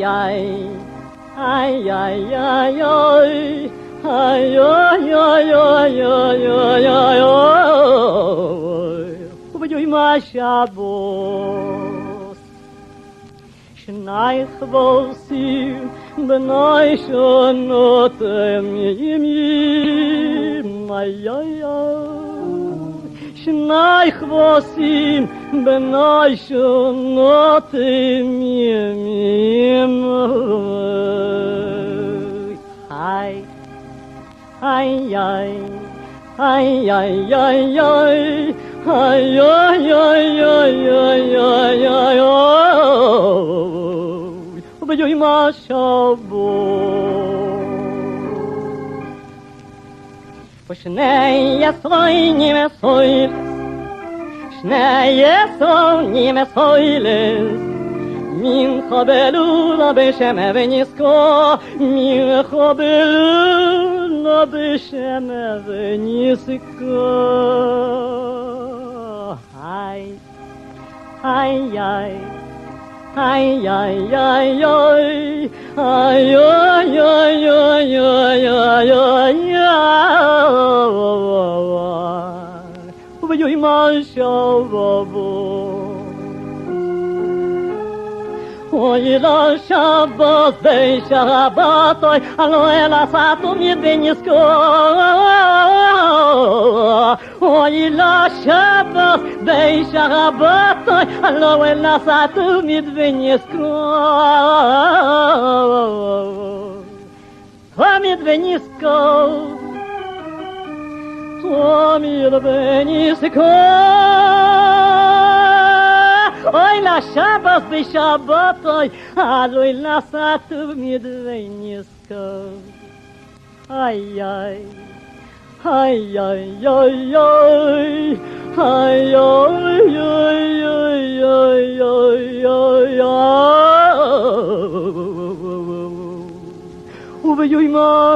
ai, ai, ai, ai, ai, ai, ai, ai, ai, ai, ai, ai, ובג'וי מה שבוס שני חבוסים בני שונות ימים איי איי שני חבוסים בני שונות ימים איי איי איי איי איי איי איי ay ay ay ay ay ay ay ובג'וי מה שבוס ושני יסוינים סויל שני יסוינים סוילס מן חבלולה בשם וניסקו מן חבלולה בשם וניסקו ay ay ay ay ay ay ay ay ay ay ay ובג'וי מה שבוס אוי לשבת בשבת אוי הלא אלעשת ומדבניסקו אוי לשבת בשבת אוי הלא אלעשת ומדבניסקו ומדבניסקו ומדבניסקו Ой, на шабас бы шабат, ой, алой на сату медвениско. Ай-яй, ай-яй-яй-яй, ай-яй-яй-яй-яй-яй. Убьюй ма